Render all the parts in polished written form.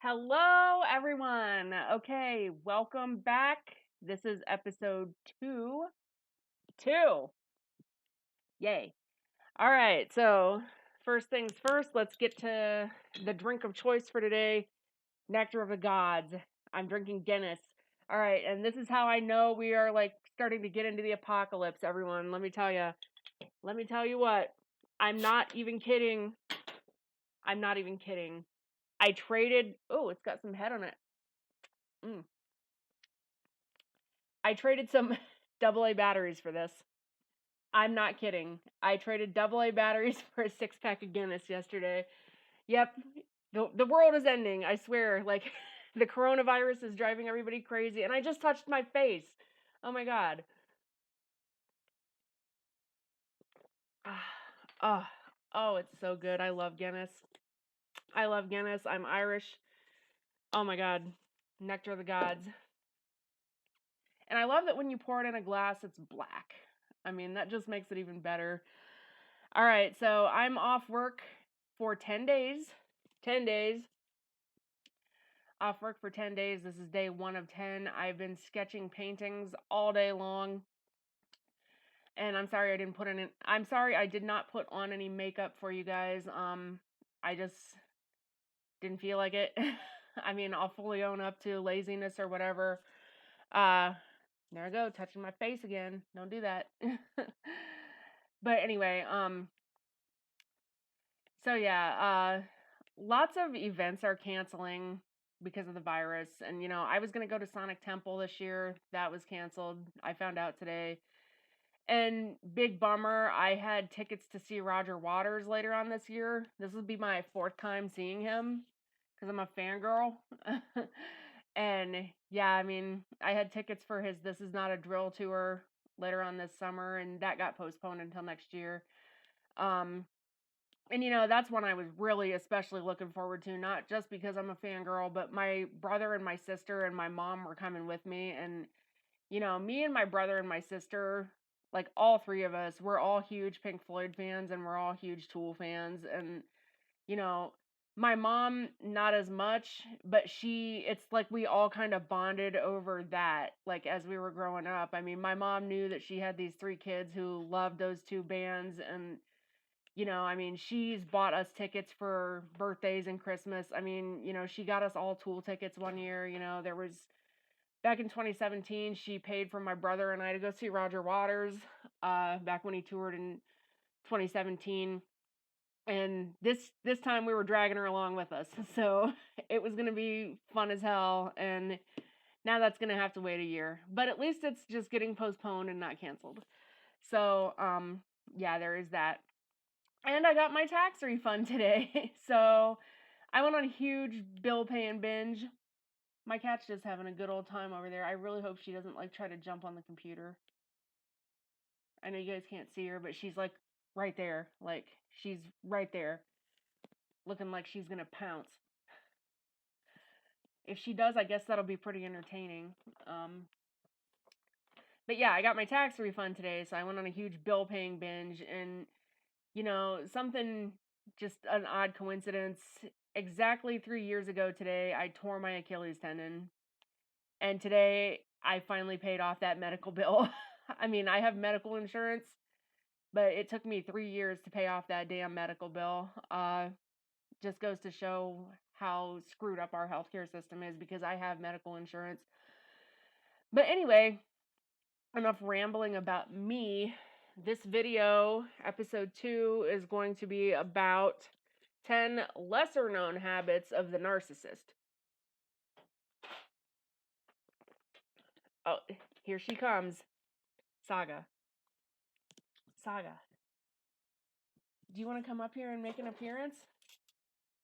Hello, everyone. Okay, welcome back. This is episode two. Yay. All right, so first things first, let's get to the drink of choice for today, Nectar of the Gods. I'm drinking Guinness. All right, and this is how I know we are starting to get into the apocalypse, everyone. Let me tell you. Let me tell you what. I'm not even kidding. I'm not even kidding. I traded. Oh, it's got some head on it. I traded some AA batteries for this. I'm not kidding. I traded AA batteries for a 6-pack of Guinness yesterday. Yep. The world is ending, I swear. The coronavirus is driving everybody crazy, and I just touched my face. Oh my god. Oh, oh, it's so good. I love Guinness. I love Guinness. I'm Irish. Oh my god. Nectar of the Gods. And I love that when you pour it in a glass, it's black. I mean, that just makes it even better. All right, so I'm off work for 10 days. 10 days. Off work for 10 days. This is day 1 of 10. I've been sketching paintings all day long. And I'm sorry I did not put on any makeup for you guys. I just didn't feel like it. I mean, I'll fully own up to laziness or whatever. There I go, touching my face again. Don't do that. But anyway, so yeah, lots of events are canceling because of the virus. And, I was going to go to Sonic Temple this year. That was canceled. I found out today. And big bummer, I had tickets to see Roger Waters later on this year. This will be my 4th time seeing him because I'm a fangirl. And yeah, I mean, I had tickets for his This Is Not a Drill tour later on this summer, and that got postponed until next year. And that's one I was really especially looking forward to, not just because I'm a fangirl, but my brother and my sister and my mom were coming with me. And, me and my brother and my sister, like all 3 of us, we're all huge Pink Floyd fans and we're all huge Tool fans. And, you know, my mom, not as much, but it's like we all kind of bonded over that, like as we were growing up. I mean, my mom knew that she had these 3 kids who loved those 2 bands. And, I mean, she's bought us tickets for birthdays and Christmas. I mean, she got us all Tool tickets one year. There was back in 2017, she paid for my brother and I to go see Roger Waters back when he toured in 2017. And this time we were dragging her along with us. So it was going to be fun as hell. And now that's going to have to wait a year. But at least it's just getting postponed and not canceled. So, yeah, there is that. And I got my tax refund today. So I went on a huge bill paying binge. My cat's just having a good old time over there. I really hope she doesn't try to jump on the computer. I know you guys can't see her, but she's right there. She's right there. Looking like she's gonna pounce. If she does, I guess that'll be pretty entertaining. But yeah, I got my tax refund today, so I went on a huge bill paying binge. And something, just an odd coincidence. Exactly 3 years ago today, I tore my Achilles tendon. And today, I finally paid off that medical bill. I mean, I have medical insurance, but it took me 3 years to pay off that damn medical bill. Just goes to show how screwed up our healthcare system is because I have medical insurance. But anyway, enough rambling about me. This video, episode 2, is going to be about 10 lesser known habits of the narcissist. Oh, here she comes. Saga. Do you want to come up here and make an appearance?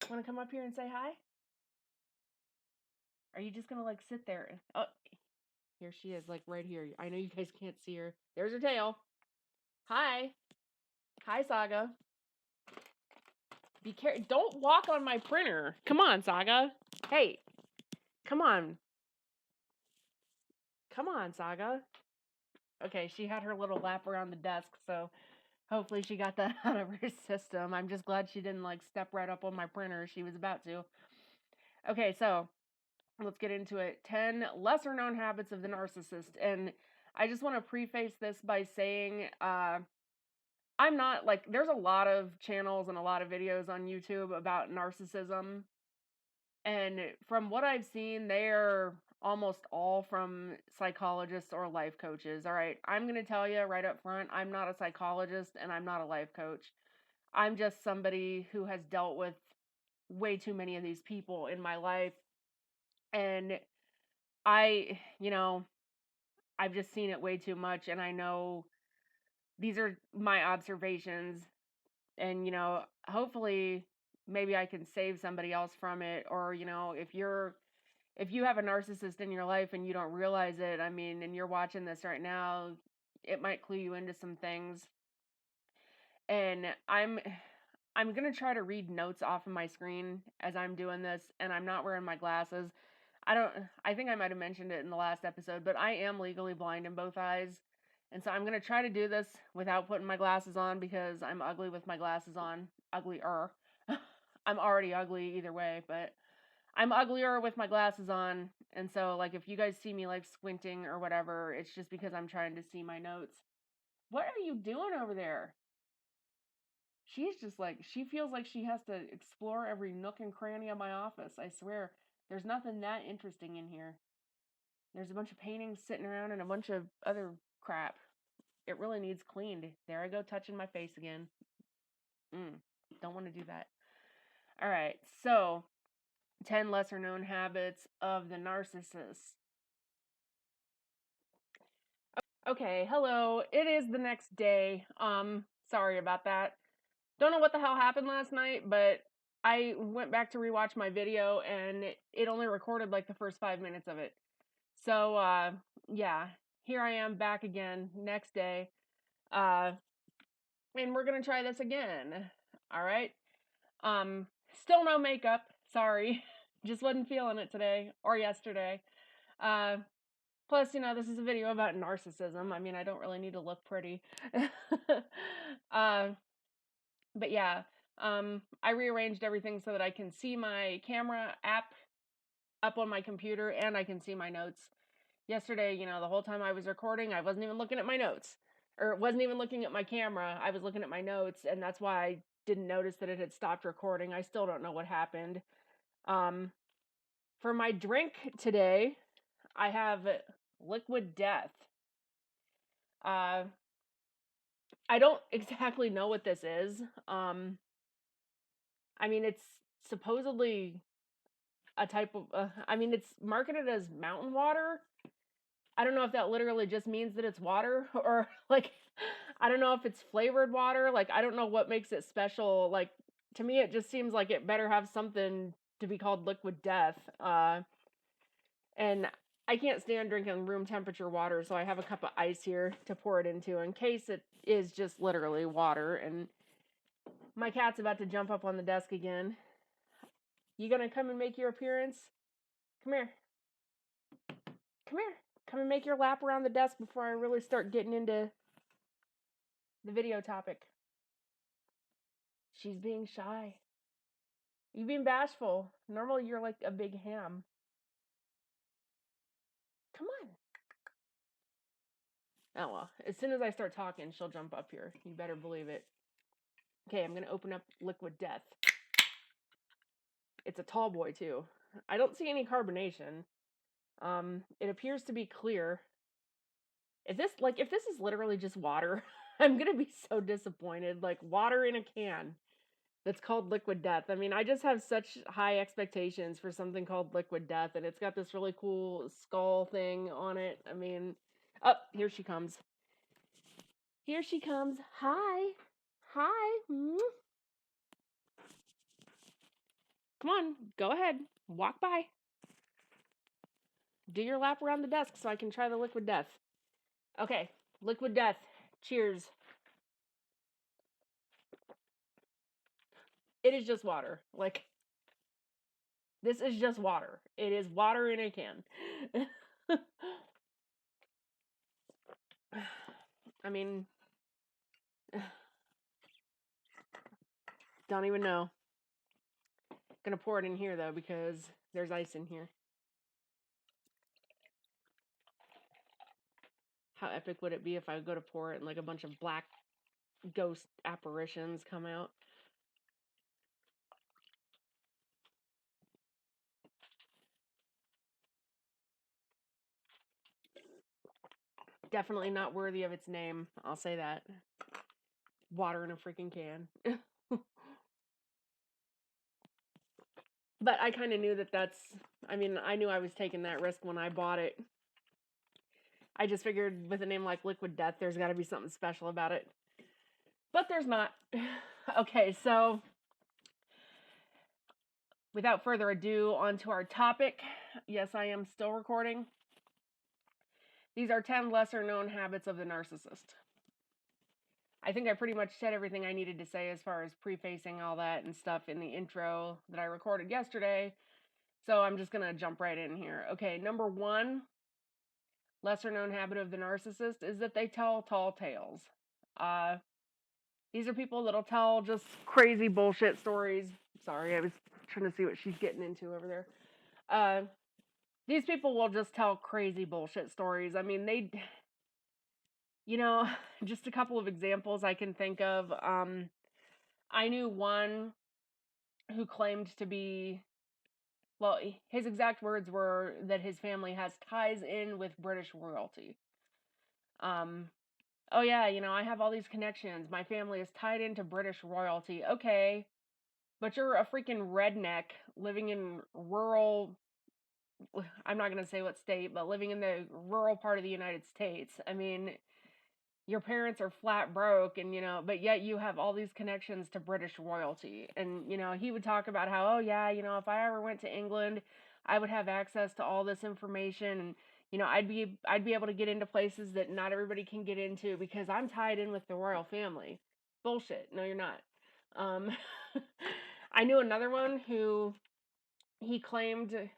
Want to come up here and say hi? Are you just going to sit there? Oh, here she is, right here. I know you guys can't see her. There's her tail. Hi. Hi, Saga. Be careful. Don't walk on my printer. Come on, Saga. Hey. Come on. Come on, Saga. Okay, she had her little lap around the desk, so hopefully she got that out of her system. I'm just glad she didn't step right up on my printer. She was about to. Okay, so let's get into it. 10 lesser known habits of the narcissist. And I just want to preface this by saying, I'm not like, there's a lot of channels and a lot of videos on YouTube about narcissism. And from what I've seen, they're almost all from psychologists or life coaches. All right. I'm going to tell you right up front, I'm not a psychologist and I'm not a life coach. I'm just somebody who has dealt with way too many of these people in my life. And I, I've just seen it way too much. And I know these are my observations. And, hopefully maybe I can save somebody else from it. Or, if you have a narcissist in your life and you don't realize it, I mean, and you're watching this right now, it might clue you into some things. And I'm going to try to read notes off of my screen as I'm doing this, and I'm not wearing my glasses. I think I might have mentioned it in the last episode, but I am legally blind in both eyes. And so I'm going to try to do this without putting my glasses on because I'm ugly with my glasses on. Uglier. I'm already ugly either way, but I'm uglier with my glasses on. And so, like, if you guys see me, like, squinting or whatever, it's just because I'm trying to see my notes. What are you doing over there? She's just like, she feels like she has to explore every nook and cranny of my office. I swear, there's nothing that interesting in here. There's a bunch of paintings sitting around and a bunch of other crap. It really needs cleaned. There I go, touching my face again. Don't want to do that. All right, so 10 lesser known habits of the narcissist. Okay, hello. It is the next day. Sorry about that. Don't know what the hell happened last night, but I went back to rewatch my video and it only recorded like the first 5 minutes of it. So, yeah, here I am back again next day. And we're going to try this again. All right. Still no makeup. Sorry. Just wasn't feeling it today or yesterday. Plus, this is a video about narcissism. I mean, I don't really need to look pretty. But yeah, I rearranged everything so that I can see my camera app up on my computer and I can see my notes. Yesterday, the whole time I was recording, I wasn't even looking at my notes or wasn't even looking at my camera. I was looking at my notes, and that's why I didn't notice that it had stopped recording. I still don't know what happened. For my drink today, I have Liquid Death. I don't exactly know what this is. I mean, it's supposedly a type of, it's marketed as mountain water. I don't know if that literally just means that it's water or like, I don't know if it's flavored water. Like, I don't know what makes it special. Like, to me, it just seems like it better have something to be called Liquid Death. And I can't stand drinking room temperature water, so I have a cup of ice here to pour it into in case it is just literally water. And my cat's about to jump up on the desk again. You gonna come and make your appearance? Come here. Come here. Come and make your lap around the desk before I really start getting into the video topic. She's being shy. You being bashful. Normally you're like a big ham. Come on. Oh well. As soon as I start talking, she'll jump up here. You better believe it. Okay, I'm gonna open up Liquid Death. It's a tall boy too. I don't see any carbonation. It appears to be clear. If this is literally just water, I'm gonna be so disappointed. Like water in a can that's called Liquid Death. I mean, I just have such high expectations for something called Liquid Death, and it's got this really cool skull thing on it. I mean, oh, here she comes. Here she comes. Hi. Hi. Come on, go ahead. Walk by. Do your lap around the desk so I can try the Liquid Death. Okay, Liquid Death. Cheers. It is just water. Like, this is just water. It is water in a can. I mean, don't even know. Gonna pour it in here though because there's ice in here. How epic would it be if I go to pour it and like a bunch of black ghost apparitions come out? Definitely not worthy of its name. I'll say that. Water in a freaking can. But I kind of knew I mean, I knew I was taking that risk when I bought it. I just figured with a name like Liquid Death, there's got to be something special about it. But there's not. Okay, so without further ado, on to our topic. Yes, I am still recording. These are 10 lesser known habits of the narcissist. I think I pretty much said everything I needed to say as far as prefacing all that and stuff in the intro that I recorded yesterday. So I'm just going to jump right in here. Okay, number 1, lesser known habit of the narcissist is that they tell tall tales. These are people that'll tell just crazy bullshit stories. Sorry, I was trying to see what she's getting into over there. These people will just tell crazy bullshit stories. I mean, just a couple of examples I can think of. I knew one who claimed to be, well, his exact words were that his family has ties in with British royalty. Oh yeah, I have all these connections. My family is tied into British royalty. Okay, but you're a freaking redneck living in rural, I'm not going to say what state, but living in the rural part of the United States. I mean, your parents are flat broke and but yet you have all these connections to British royalty. And he would talk about how, oh yeah, if I ever went to England, I would have access to all this information, and I'd be able to get into places that not everybody can get into because I'm tied in with the royal family. Bullshit. No, you're not. um I knew another one who he claimed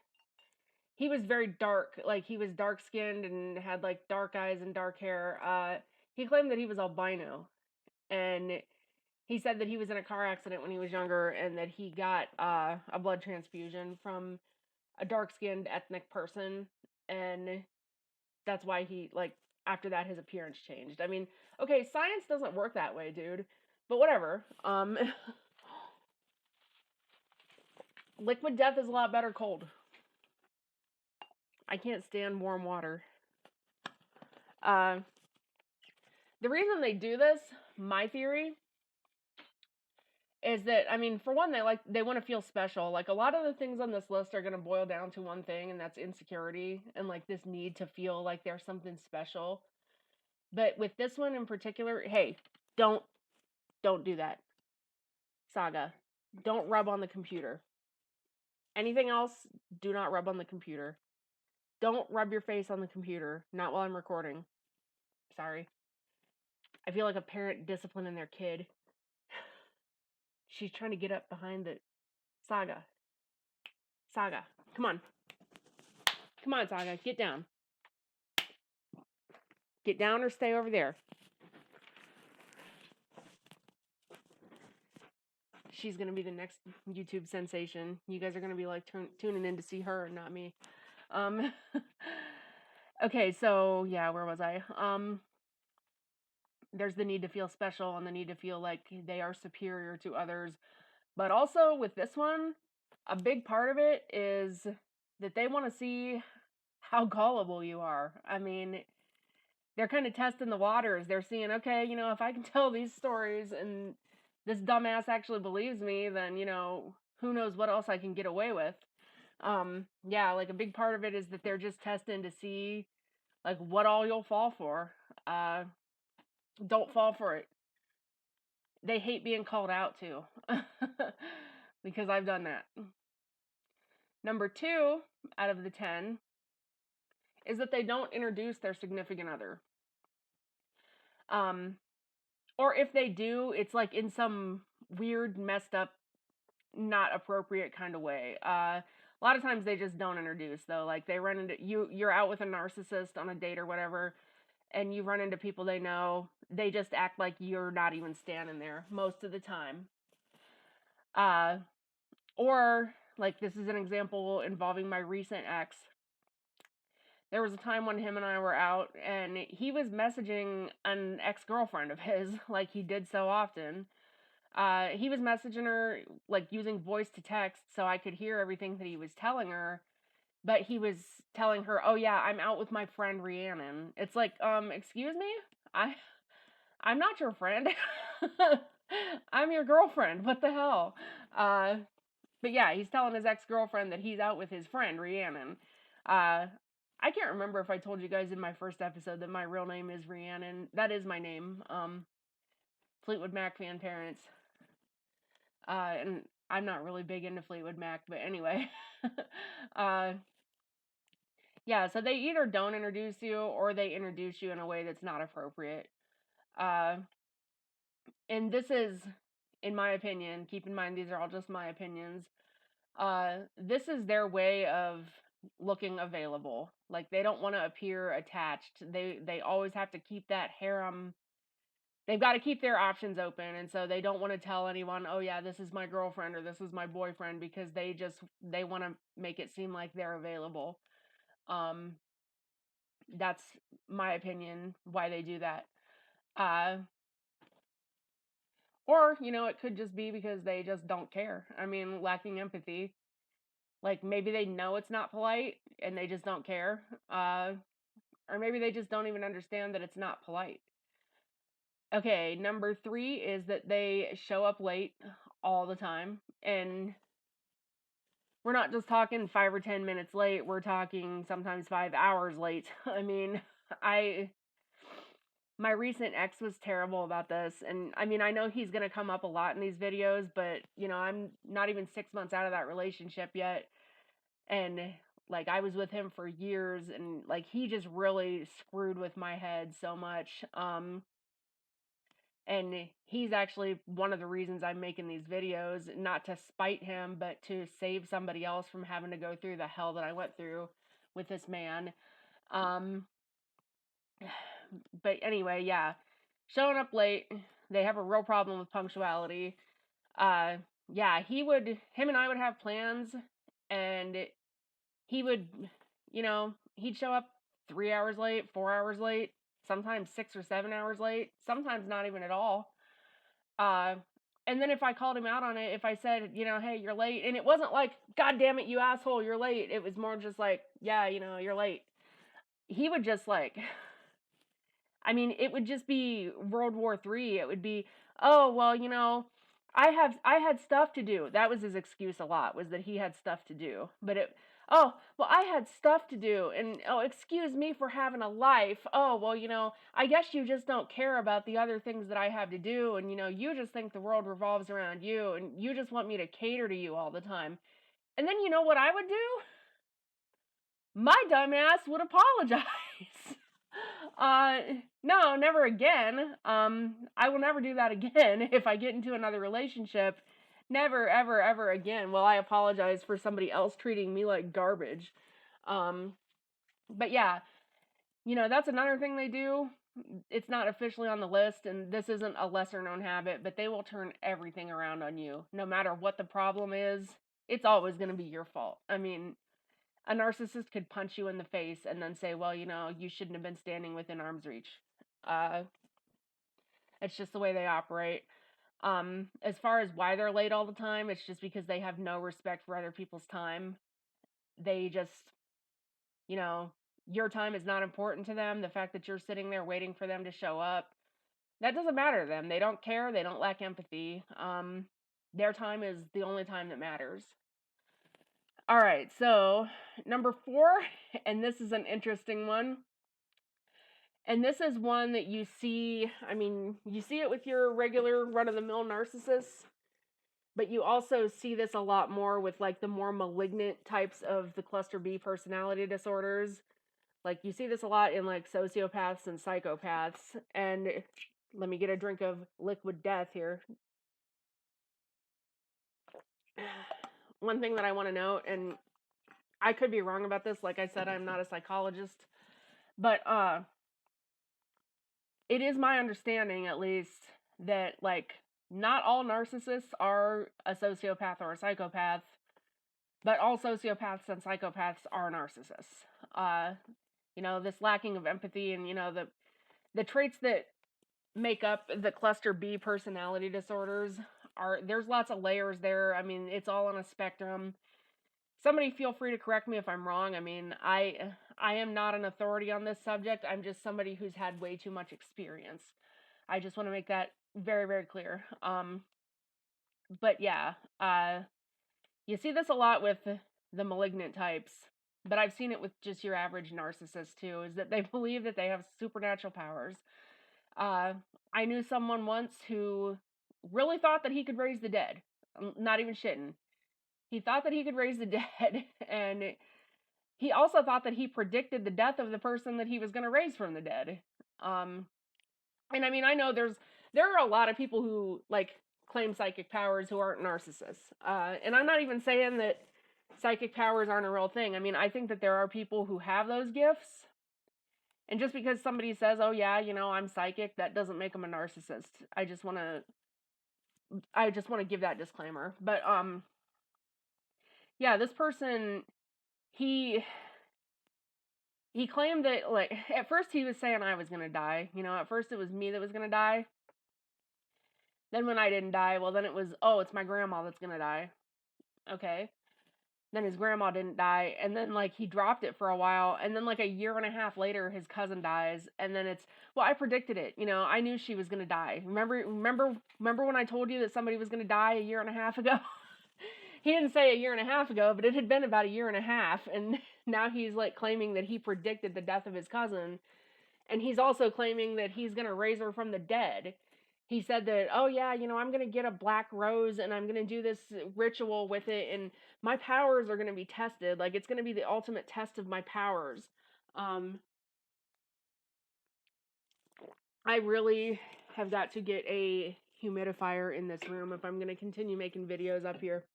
he was very dark, like he was dark skinned and had like dark eyes and dark hair. He claimed that he was albino, and he said that he was in a car accident when he was younger and that he got a blood transfusion from a dark skinned ethnic person, and that's why he, like, after that his appearance changed. I mean, okay, science doesn't work that way, dude, but whatever. Liquid Death is a lot better cold. I can't stand warm water. The reason they do this, my theory, is that, I mean, for one, they want to feel special. Like, a lot of the things on this list are going to boil down to one thing, and that's insecurity and like this need to feel like there's something special. But with this one in particular, hey, don't do that. Saga, don't rub on the computer. Anything else, do not rub on the computer. Don't rub your face on the computer, not while I'm recording. Sorry. I feel like a parent disciplining their kid. She's trying to get up behind the Saga. Saga, come on. Come on, Saga, get down. Get down or stay over there. She's going to be the next YouTube sensation. You guys are going to be like tuning in to see her, not me. Okay, so yeah, where was I? There's the need to feel special and the need to feel like they are superior to others. But also with this one, a big part of it is that they want to see how gullible you are. I mean, they're kind of testing the waters. They're seeing, okay, if I can tell these stories and this dumbass actually believes me, then, who knows what else I can get away with. Yeah, like a big part of it is that they're just testing to see like what all you'll fall for. Don't fall for it. They hate being called out too. Because I've done that. Number 2 out of the 10 is that they don't introduce their significant other. Or if they do, it's like in some weird, messed up, not appropriate kind of way. A lot of times they just don't introduce, though. Like they run into you're out with a narcissist on a date or whatever, and you run into people they know. They just act like you're not even standing there most of the time. Or, like, this is an example involving my recent ex. There was a time when him and I were out, and he was messaging an ex-girlfriend of his, like he did so often. He was messaging her, like, using voice to text so I could hear everything that he was telling her, but he was telling her, "Oh yeah, I'm out with my friend Rhiannon." It's like, excuse me? I I'm not your friend. I'm your girlfriend. What the hell? Uh, but yeah, he's telling his ex-girlfriend that he's out with his friend Rhiannon. Uh, I can't remember if I told you guys in my first episode that my real name is Rhiannon. That is my name. Fleetwood Mac fan parents. And I'm not really big into Fleetwood Mac, but anyway. uh, yeah, so they either don't introduce you or they introduce you in a way that's not appropriate. Uh, and this is, in my opinion, keep in mind these are all just my opinions. This is their way of looking available. Like, they don't want to appear attached. They always have to keep that harem. They've got to keep their options open, and so they don't want to tell anyone, "Oh yeah, this is my girlfriend or this is my boyfriend," because they want to make it seem like they're available. Um, that's my opinion why they do that. Uh, or, it could just be because they just don't care. I mean, lacking empathy. Like, maybe they know it's not polite and they just don't care. Or maybe they just don't even understand that it's not polite. Okay, number 3 is that they show up late all the time. And we're not just talking 5 or 10 minutes late, we're talking sometimes 5 hours late. I mean, I my recent ex was terrible about this, and I mean, I know he's going to come up a lot in these videos, but I'm not even 6 months out of that relationship yet, and like, I was with him for years, and like, he just really screwed with my head so much. And he's actually one of the reasons I'm making these videos, not to spite him, but to save somebody else from having to go through the hell that I went through with this man. Um, but anyway, yeah, showing up late. They have a real problem with punctuality. Uh, yeah, him and I would have plans, and he would, he'd show up 3 hours late, 4 hours late, sometimes 6 or 7 hours late, sometimes not even at all. Uh, and then if I called him out on it, if I said, "Hey, you're late," and it wasn't like, "God damn it, you asshole, you're late." It was more just like, "Yeah, you're late." He would just like, I mean, it would just be World War III. It would be, "Oh, well, I had stuff to do." That was his excuse a lot, was that he had stuff to do. "Oh, well, I had stuff to do, and oh, excuse me for having a life. Oh, well, I guess you just don't care about the other things that I have to do, and you just think the world revolves around you, and you just want me to cater to you all the time." And then you know what I would do? My dumbass would apologize. uh, no, never again. I will never do that again. If I get into another relationship, never, ever, ever again will I apologize for somebody else treating me like garbage. But yeah, that's another thing they do. It's not officially on the list, and this isn't a lesser known habit, but they will turn everything around on you. No matter what the problem is, it's always going to be your fault. I mean, a narcissist could punch you in the face and then say, "Well, you shouldn't have been standing within arm's reach." Uh, it's just the way they operate. As far as why they're late all the time, it's just because they have no respect for other people's time. They just, you know, your time is not important to them. The fact that you're sitting there waiting for them to show up, that doesn't matter to them. They don't care. They don't lack empathy. Their time is the only time that matters. All right, so number 4, and this is an interesting one. And this is one that you see, I mean, you see it with your regular run-of-the-mill narcissists, but you also see this a lot more with like the more malignant types of the cluster B personality disorders. Like, you see this a lot in like sociopaths and psychopaths. And let me get a drink of liquid death here. One thing that I want to note, and I could be wrong about this, like I said, I'm not a psychologist, but it is my understanding, at least, that like not all narcissists are a sociopath or a psychopath, but all sociopaths and psychopaths are narcissists. This lacking of empathy and, the traits that make up the cluster B personality disorders there's lots of layers there. I mean, it's all on a spectrum. Somebody feel free to correct me if I'm wrong. I mean, I am not an authority on this subject. I'm just somebody who's had way too much experience. I just want to make that very, very clear. But yeah, you see this a lot with the malignant types, but I've seen it with just your average narcissist too, is that they believe that they have supernatural powers. I knew someone once who really thought that he could raise the dead. I'm not even shitting. He thought that he could raise the dead, and he also thought that he predicted the death of the person that he was going to raise from the dead. And I mean, I know there are a lot of people who like claim psychic powers who aren't narcissists. And I'm not even saying that psychic powers aren't a real thing. I mean, I think that there are people who have those gifts. And just because somebody says, "Oh yeah, I'm psychic," that doesn't make them a narcissist. I just want to give that disclaimer. But yeah, this person, he claimed that, like, at first he was saying I was going to die. At first it was me that was going to die. Then when I didn't die, well, then it was, oh, it's my grandma that's going to die. Okay. Then his grandma didn't die. And then, like, he dropped it for a while. And then, like, a year and a half later, his cousin dies. And then it's, well, I predicted it. I knew she was going to die. Remember when I told you that somebody was going to die a year and a half ago? He didn't say a year and a half ago, but it had been about a year and a half. And now he's, like, claiming that he predicted the death of his cousin. And he's also claiming that he's going to raise her from the dead. He said that, oh yeah, I'm going to get a black rose and I'm going to do this ritual with it and my powers are going to be tested. Like, it's going to be the ultimate test of my powers. I really have got to get a humidifier in this room if I'm going to continue making videos up here,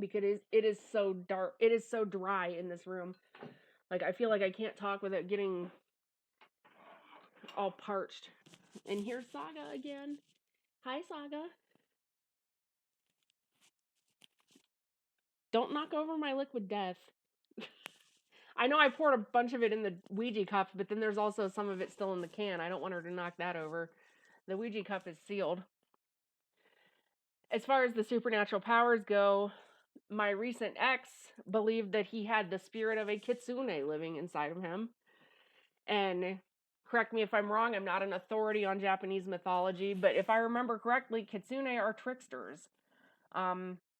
because it is so dark. It is so dry in this room. Like, I feel like I can't talk without getting all parched. And here's Saga again. Hi, Saga. Don't knock over my liquid death. I know I poured a bunch of it in the Ouija cup, but then there's also some of it still in the can. I don't want her to knock that over. The Ouija cup is sealed. As far as the supernatural powers go, my recent ex believed that he had the spirit of a kitsune living inside of him. And correct me if I'm wrong, I'm not an authority on Japanese mythology, but if I remember correctly, kitsune are tricksters.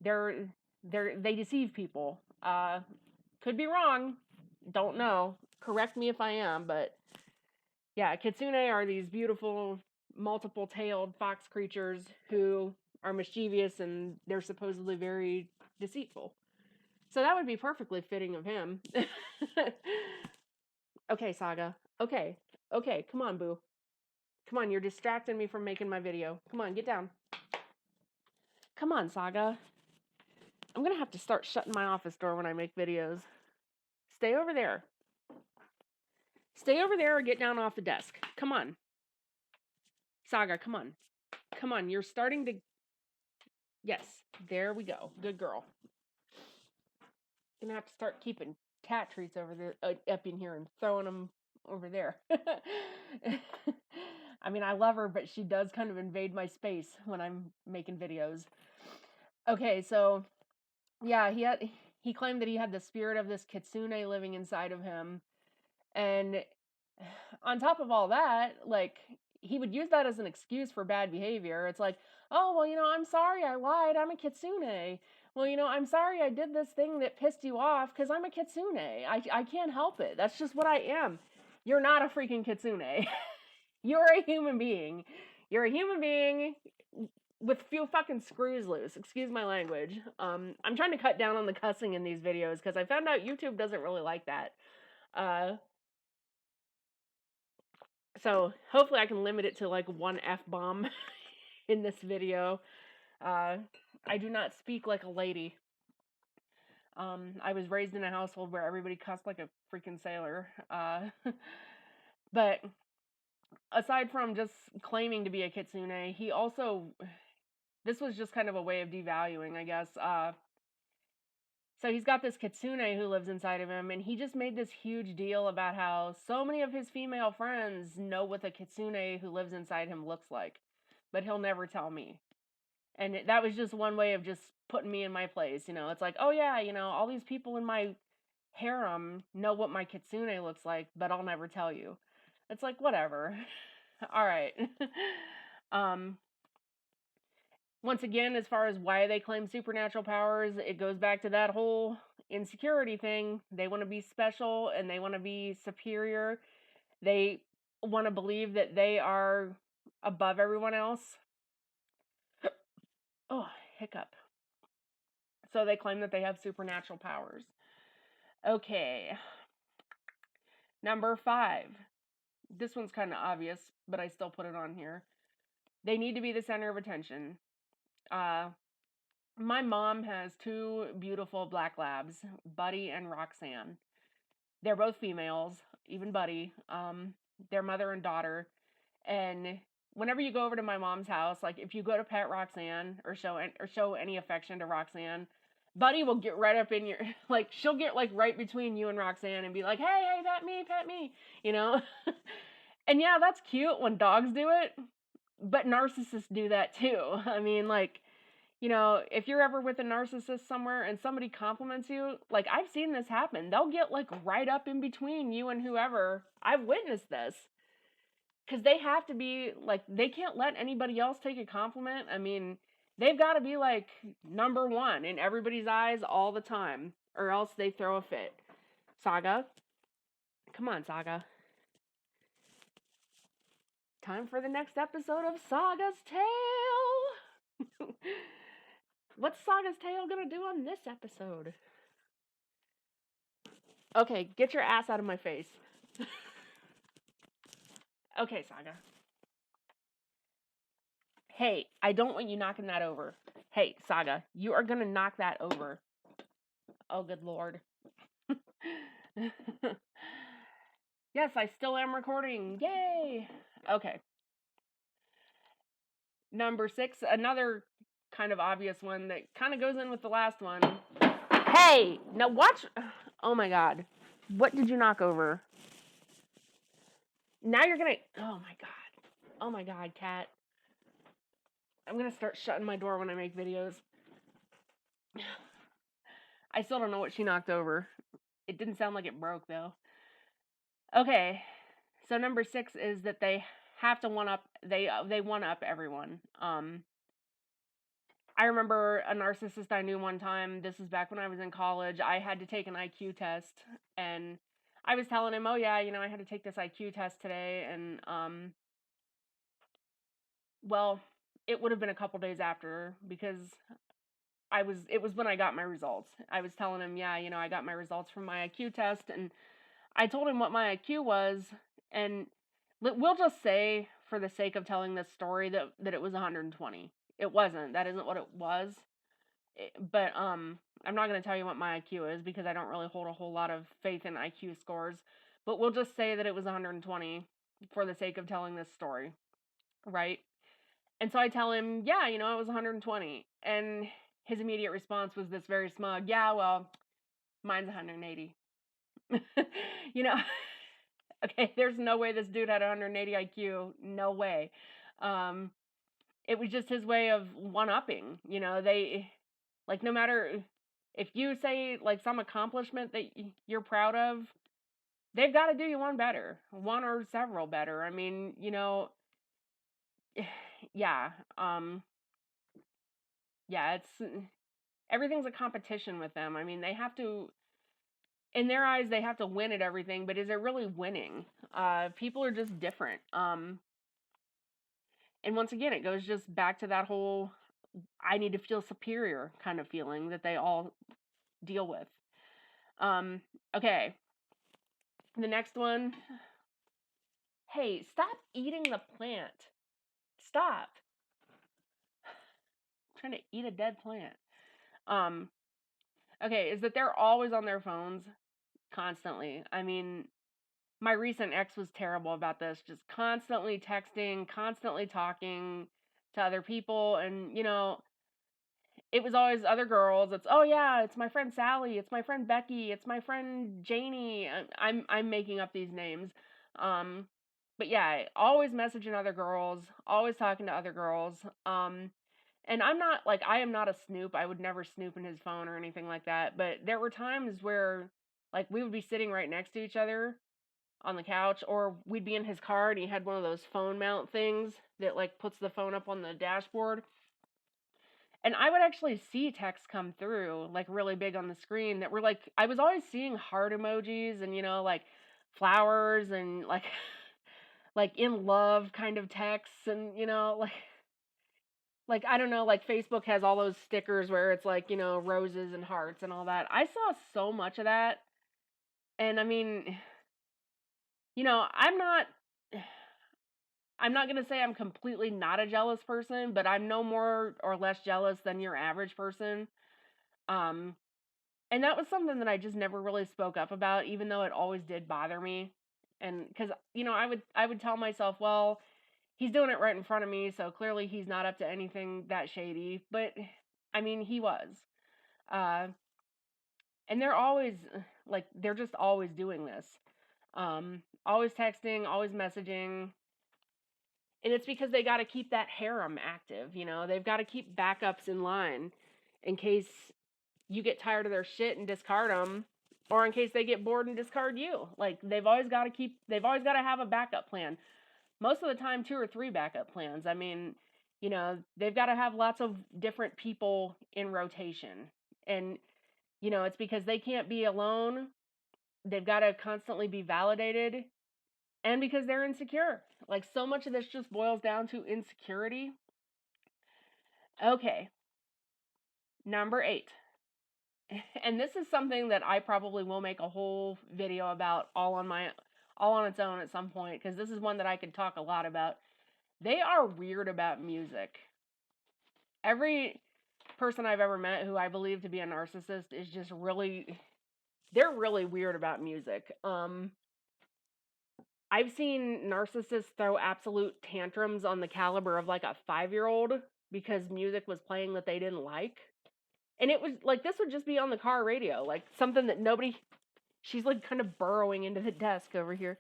They deceive people. Could be wrong. Don't know. Correct me if I am, but yeah, kitsune are these beautiful, multiple-tailed fox creatures who are mischievous and they're supposedly very deceitful. So that would be perfectly fitting of him. Okay, Saga. Okay, come on, boo. Come on, you're distracting me from making my video. Come on, get down. Come on, Saga. I'm gonna have to start shutting my office door when I make videos. Stay over there. Stay over there or get down off the desk. Come on. Saga, come on. Come on, you're starting to... Yes, there we go. Good girl. Gonna have to start keeping cat treats over there, up in here and throwing them over there. I mean, I love her, but she does kind of invade my space when I'm making videos. Okay, so yeah, he claimed that he had the spirit of this kitsune living inside of him. And on top of all that, like, he would use that as an excuse for bad behavior. It's like, oh, well, I'm sorry I lied. I'm a kitsune. Well, I'm sorry I did this thing that pissed you off because I'm a kitsune. I can't help it. That's just what I am. You're not a freaking kitsune. You're a human being. You're a human being with a few fucking screws loose. Excuse my language. I'm trying to cut down on the cussing in these videos because I found out YouTube doesn't really like that. So hopefully I can limit it to like one F-bomb in this video. I do not speak like a lady. I was raised in a household where everybody cussed like a freaking sailor. But aside from just claiming to be a kitsune, he also this was just kind of a way of devaluing, I guess. So he's got this kitsune who lives inside of him, and he just made this huge deal about how so many of his female friends know what the kitsune who lives inside him looks like, but he'll never tell me. And that was just one way of just putting me in my place. It's like, oh yeah, all these people in my harem know what my kitsune looks like, but I'll never tell you. It's like, whatever. All right. um, Once again, as far as why they claim supernatural powers, it goes back to that whole insecurity thing. They want to be special and they want to be superior. They want to believe that they are above everyone else. Oh, hiccup. So they claim that they have supernatural powers. Okay. Number 5. This one's kind of obvious, but I still put it on here. They need to be the center of attention. My mom has 2 beautiful black labs, Buddy and Roxanne. They're both females, even Buddy. They're mother and daughter. And whenever you go over to my mom's house, like if you go to pet Roxanne or show any affection to Roxanne, Buddy will get right up in your like she'll get like right between you and Roxanne and be like, "Hey, pet me," you know? And yeah, that's cute when dogs do it, but narcissists do that too. I mean, like, if you're ever with a narcissist somewhere and somebody compliments you, like I've seen this happen. They'll get like right up in between you and whoever. I've witnessed this. Because they have to be, like, they can't let anybody else take a compliment. I mean, they've got to be, like, number one in everybody's eyes all the time, or else they throw a fit. Saga. Come on, Saga. Time for the next episode of Saga's Tale. What's Saga's Tale gonna do on this episode? Okay, get your ass out of my face. Okay, Saga. Hey, I don't want you knocking that over. Hey, Saga, you are gonna knock that over. Oh, good Lord. Yes, I still am recording. Yay! Okay. Number 6, another kind of obvious one that kind of goes in with the last one. Hey! Now watch. Oh my God. What did you knock over? Now you're gonna. Oh my God. Oh my God, cat. I'm gonna start shutting my door when I make videos. I still don't know what she knocked over. It didn't sound like it broke, though. Okay. So number 6 is that they have to one up. They one up everyone. I remember a narcissist I knew one time. This was back when I was in college. I had to take an IQ test, and I was telling him, "Oh yeah, I had to take this IQ test today," and well, it would have been a couple days after because it was when I got my results. I was telling him, "Yeah, I got my results from my IQ test," and I told him what my IQ was, and we'll just say, for the sake of telling this story, that it was 120. It wasn't. That isn't what it was. But I'm not going to tell you what my IQ is because I don't really hold a whole lot of faith in IQ scores. But we'll just say that it was 120 for the sake of telling this story, right? And so I tell him, yeah, it was 120. And his immediate response was this very smug, yeah, well, mine's 180. Okay, there's no way this dude had 180 IQ. No way. It was just his way of one-upping. They, like, no matter if you say, like, some accomplishment that you're proud of, they've got to do you one better, one or several better. I mean, yeah, yeah, everything's a competition with them. I mean, they have to, in their eyes, they have to win at everything, but is it really winning? People are just different. And once again, it goes just back to that whole I need to feel superior kind of feeling that they all deal with. Okay. The next one. Hey, stop eating the plant. Stop. I'm trying to eat a dead plant. Okay, is that they're always on their phones constantly. I mean, my recent ex was terrible about this, just constantly texting, constantly talking, to other people, and it was always other girls. It's, oh yeah, it's my friend Sally, it's my friend Becky, it's my friend Janie. I'm making up these names. Um but yeah, always messaging other girls, always talking to other girls. And I am not a snoop. I would never snoop in his phone or anything like that, but there were times where like we would be sitting right next to each other on the couch, or we'd be in his car and he had one of those phone mount things that like puts the phone up on the dashboard, and I would actually see texts come through like really big on the screen that were like, I was always seeing heart emojis and like flowers and like like in love kind of texts, and like I don't know, like Facebook has all those stickers where it's like, roses and hearts and all that. I saw so much of that. And I mean, you know, I'm not I'm not going to say I'm completely not a jealous person, but I'm no more or less jealous than your average person. Um and that was something that I just never really spoke up about, even though it always did bother me. And cuz I would tell myself, well, he's doing it right in front of me, so clearly he's not up to anything that shady, but I mean, he was. Uh and they're always like they're just always doing this. Always texting, always messaging, and it's because they got to keep that harem active. They've got to keep backups in line in case you get tired of their shit and discard them, or in case they get bored and discard you. Like they've always got to have a backup plan. Most of the time, 2 or 3 backup plans. I mean, they've got to have lots of different people in rotation. And, it's because they can't be alone. They've got to constantly be validated, and because they're insecure. Like, so much of this just boils down to insecurity. Okay, number 8. And this is something that I probably will make a whole video about all on its own at some point, because this is one that I could talk a lot about. They are weird about music. Every person I've ever met who I believe to be a narcissist is just they're really weird about music. I've seen narcissists throw absolute tantrums on the caliber of like a 5-year-old because music was playing that they didn't like. And it was like, this would just be on the car radio, like something that nobody, she's like kind of burrowing into the desk over here.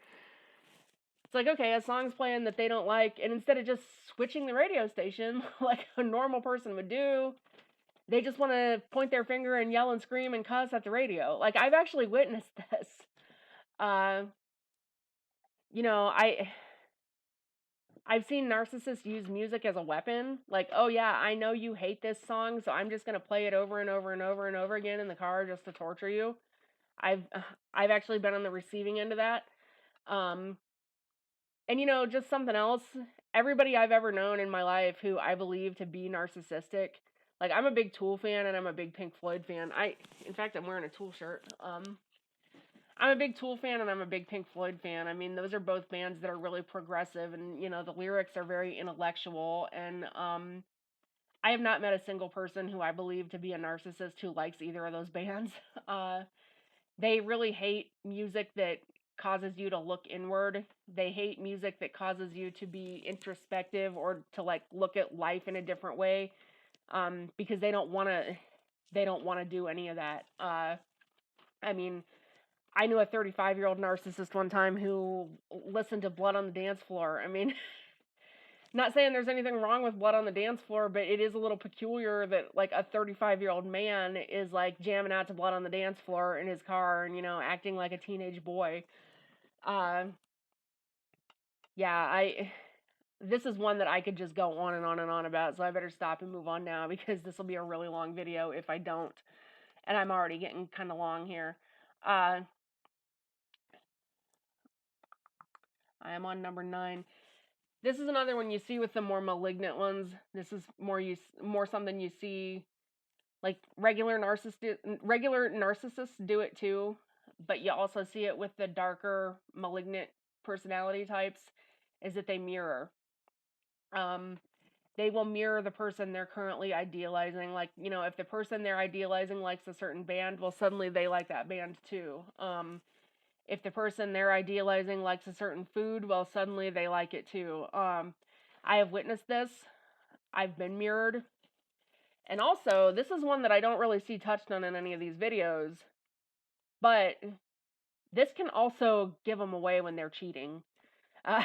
It's like, okay, a song's playing that they don't like, and instead of just switching the radio station like a normal person would do, they just want to point their finger and yell and scream and cuss at the radio. Like, I've actually witnessed this. Uh, you know, I've seen narcissists use music as a weapon. Like, oh yeah, I know you hate this song, so I'm just gonna play it over and over and over and over again in the car just to torture you. I've I've actually been on the receiving end of that. Um, and just something else. Everybody I've ever known in my life who I believe to be narcissistic, like, I'm a big Tool fan and I'm a big Pink Floyd fan. In fact, I'm wearing a Tool shirt. I'm a big Tool fan and I'm a big Pink Floyd fan. I mean, those are both bands that are really progressive, and the lyrics are very intellectual, and I have not met a single person who I believe to be a narcissist who likes either of those bands. Uh they really hate music that causes you to look inward. They hate music that causes you to be introspective or to like look at life in a different way, because they don't want to do any of that. I mean, I knew a 35-year-old narcissist one time who listened to Blood on the Dance Floor. I mean, not saying there's anything wrong with Blood on the Dance Floor, but it is a little peculiar that like a 35-year-old man is like jamming out to Blood on the Dance Floor in his car and acting like a teenage boy. Uh yeah, I this is one that I could just go on and on and on about, so I better stop and move on now because this will be a really long video if I don't. And I'm already getting kind of long here. Uh I am on number 9. This is another one you see with the more malignant ones. This is more something you see, like regular narcissists do it too, but you also see it with the darker malignant personality types, is that they mirror. Um they will mirror the person they're currently idealizing. Like, if the person they're idealizing likes a certain band, well, suddenly they like that band too. If the person they're idealizing likes a certain food, well, suddenly they like it too. I have witnessed this. I've been mirrored. And also, this is one that I don't really see touched on in any of these videos, but this can also give them away when they're cheating. Uh,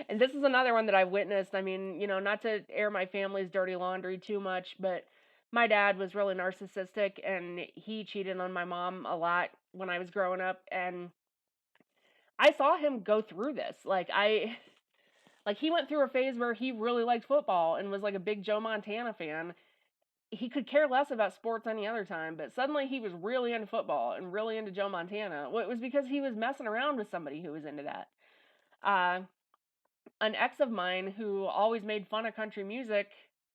and this is another one that I've witnessed. I mean, not to air my family's dirty laundry too much, but my dad was really narcissistic and he cheated on my mom a lot when I was growing up. And I saw him go through this. Like he went through a phase where he really liked football and was like a big Joe Montana fan. He could care less about sports any other time, but suddenly he was really into football and really into Joe Montana. Well, it was because he was messing around with somebody who was into that. An ex of mine who always made fun of country music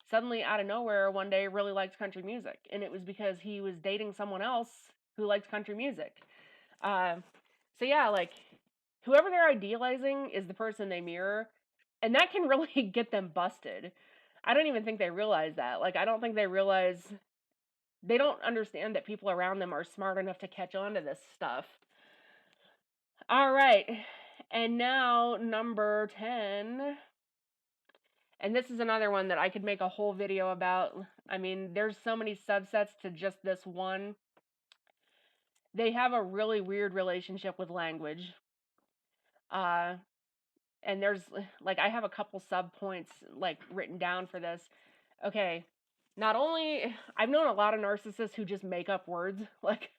suddenly out of nowhere one day really liked country music, and it was because he was dating someone else who liked country music. So yeah, like whoever they're idealizing is the person they mirror, and that can really get them busted. I don't even think they realize that. Like I don't think they realize, they don't understand that people around them are smart enough to catch on to this stuff. All right. And now number 10. And this is another one that I could make a whole video about. I mean, there's so many subsets to just this one. They have a really weird relationship with language. And there's, like, I have a couple sub points, like, written down for this. Okay, not only, I've known a lot of narcissists who just make up words. Like,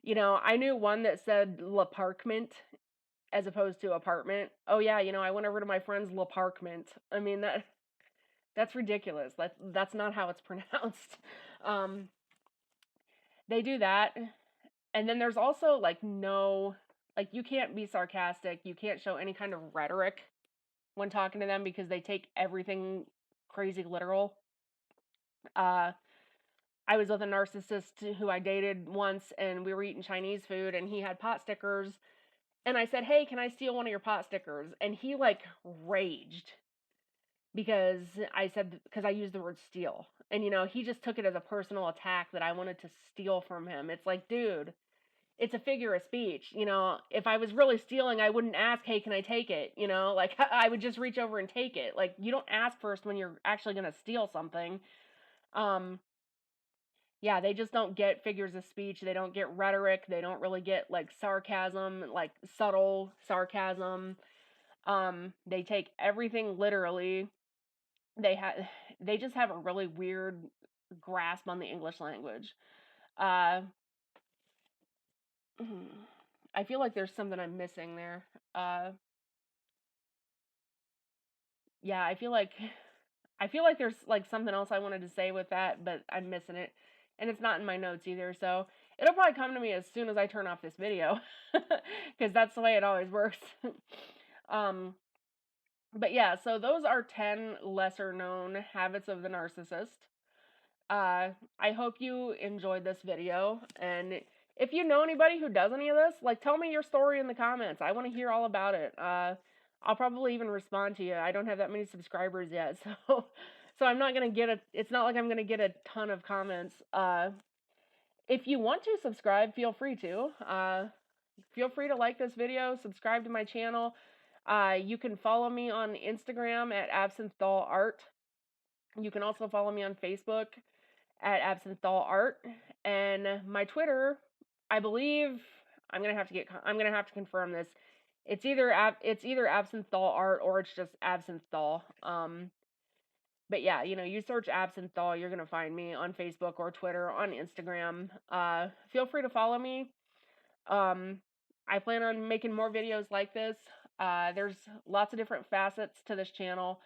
I knew one that said l'apartment as opposed to apartment. Oh yeah, I went over to my friend's l'apartment. I mean, that's ridiculous. That's not how it's pronounced. They do that. And then there's also like you can't be sarcastic. You can't show any kind of rhetoric when talking to them because they take everything crazy literal. I was with a narcissist who I dated once, and we were eating Chinese food, and he had pot stickers. And I said, "Hey, can I steal one of your pot stickers?" And he like raged because I used the word steal. And he just took it as a personal attack that I wanted to steal from him. It's like, dude, it's a figure of speech. If I was really stealing, I wouldn't ask, "Hey, can I take it?" Like I would just reach over and take it. Like you don't ask first when you're actually going to steal something. Yeah, they just don't get figures of speech. They don't get rhetoric. They don't really get like sarcasm, like subtle sarcasm. They take everything literally. They just have a really weird grasp on the English language. Uh, I feel like there's something I'm missing there. Yeah, I feel like there's like something else I wanted to say with that, but I'm missing it, and it's not in my notes either. So it'll probably come to me as soon as I turn off this video, because that's the way it always works. But yeah, so those are 10 lesser known habits of the narcissist. I hope you enjoyed this video, and if you know anybody who does any of this, like tell me your story in the comments. I want to hear all about it. I'll probably even respond to you. I don't have that many subscribers yet, so I'm not gonna it's not like I'm gonna get a ton of comments. If you want to subscribe, feel free to. Feel free to like this video, subscribe to my channel. You can follow me on Instagram at absintholart. You can also follow me on Facebook at absintholart, and my Twitter, I believe, I'm gonna have to confirm this. It's either absintholart or it's just absinthol. But yeah, you search absinthol, you're gonna find me on Facebook or Twitter, on Instagram. Feel free to follow me. I plan on making more videos like this. There's lots of different facets to this channel.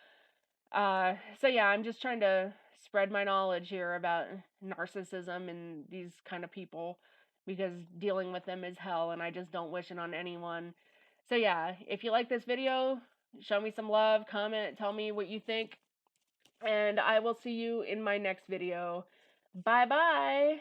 So yeah, I'm just trying to spread my knowledge here about narcissism and these kind of people, because dealing with them is hell and I just don't wish it on anyone. So yeah, if you like this video, show me some love, comment, tell me what you think, and I will see you in my next video. Bye bye!